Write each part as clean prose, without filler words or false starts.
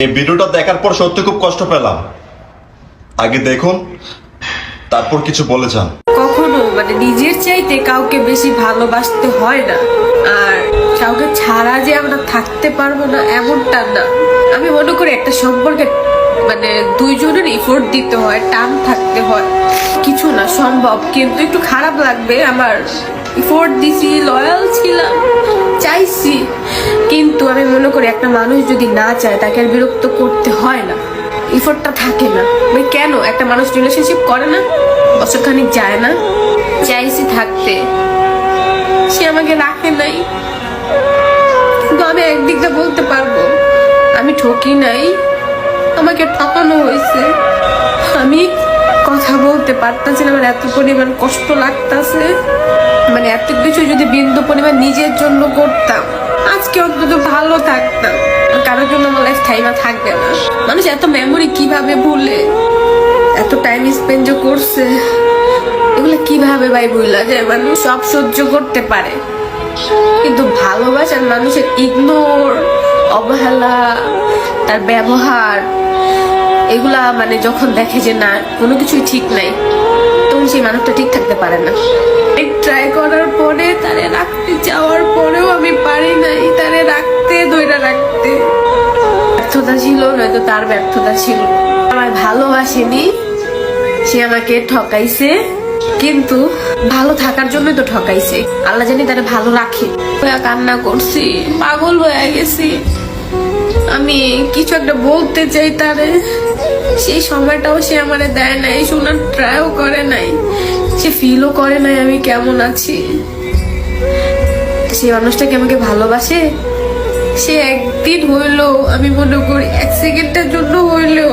এই ভিডিওটা দেখার পর সত্যি খুব কষ্ট পেলাম। আগে দেখুন, তারপর কিছু বলে যান। কখনো নিজের চাইতে কাউকে বেশি ভালোবাসতে হয় না, আর কাউকে ছাড়া যে আমরা থাকতে পারবো না এমনটা না। আমি মনে করি একটা সম্পর্কে দুইজনের এফোর্ট দিতে হয়, টান থাকতে হয়, কিছু না সম্ভব, কিন্তু একটু খারাপ লাগবে। আমার এফোর্ট দিছি, লয়াল ছিলাম, চাইছি, কিন্তু আমি মনে করি একটা মানুষ যদি না চায় তাকে আর বিরক্ত করতে হয় না, এফোর্টটা থাকে না। কেন একটা মানুষ রিলেশনশিপ করে না, বছরখানিক যায় না, চাইছি থাকতে, সে আমাকে রাখে নাই। কিন্তু আমি একদিক দিয়ে বলতে পারবো আমি ঠকি নাই, আমাকে ঠকানো হয়েছে। আমি কথা বলতে পারতাছি না, আমার এত পরিমাণ কষ্ট লাগতাছে। এত কিছু যদি বিন্দু পরিমাণ নিজের জন্য করতাম, আজকে অন্তত ভালো থাকতাম। কারোর জন্য আমার লাইফ টাইমা থাকবে না। মানুষ এত মেমোরি কিভাবে ভুলে, এত টাইম স্পেন্ড করছে, এগুলো কিভাবে ভাই ভুলা যায়? মানুষ সব সহ্য করতে পারে, কিন্তু ভালোবাসার মানুষের ইগনোর, অবহেলা, তার ব্যবহার, এগুলা যখন দেখে যে না কোনো কিছুই ঠিক নাই, তখন সেই মানুষটা ঠিক থাকতে পারে না। ট্রাই করার পরে, তারে রাখতে যাওয়ার পরেও আমি পারি নাই তারে রাখতে, ধরে রাখতে। ব্যর্থতা ছিল, নয়তো তার ব্যর্থতা ছিল। আমায় ভালোবাসেনি, সে আমাকে ঠকাইছে, কিন্তু ভালো থাকার জন্যই তো ঠকাইছে। আল্লাহ জানি তারে ভালো রাখে। কান্না করছি, পাগল হয়ে গেছি। আমি কিছু একটা বলতে চাই তারে, সেই সময়টাও সে আমারে দেয় নাই, শোনার ট্রাইও করে নাই, সে ফিলও করে নাই আমি কেমন আছি। সে মানুষটাকে আমাকে ভালোবাসে, সে একদিন হইলো, আমি মনে করি 1 সেকেন্ডের জন্য হইলেও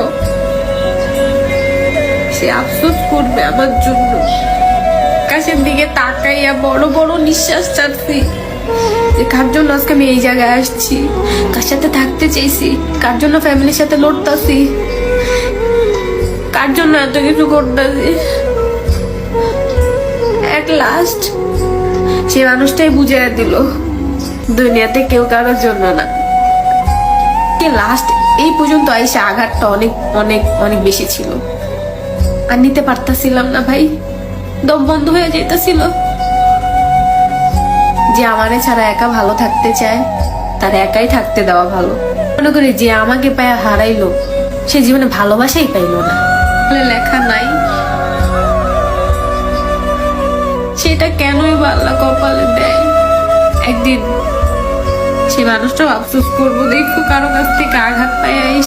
সে আফসোস করবে আমার জন্য। আকাশের দিকে তাকাইয়া বড় বড় নিঃশ্বাস ছাড়ছি যে কার জন্য আজকে আমি এই জায়গায় আসছি, কার সাথে থাকতে চাইছি, কার জন্য ফ্যামিলির সাথে লড়তাছি, কার জন্য এত কিছু করতেছি। এট লাস্ট সে মানুষটাই বুঝিয়ে দিল দুনিয়াতে কেউ কারোর জন্য না। লাস্ট এই পর্যন্ত আইসা আঘাতটা অনেক অনেক অনেক বেশি ছিল, আর নিতে পারতাছিলাম না ভাই, দম বন্ধ হয়ে যেতেছিল। যে আমারে ছাড়া একা ভালো থাকতে চায়, তার একাই থাকতে দেওয়া ভালো। মনে করি যে আমাকে পায়া হারাইলো, সে জীবনে ভালোবাসাই পাইলো না। লেখা নাই সেটা কেনই বা আল্লাহ কপালে দেয়। একদিন সে মানুষটাও আফসোস করবো, দেখো কারো কাছ থেকে আঘাত পায়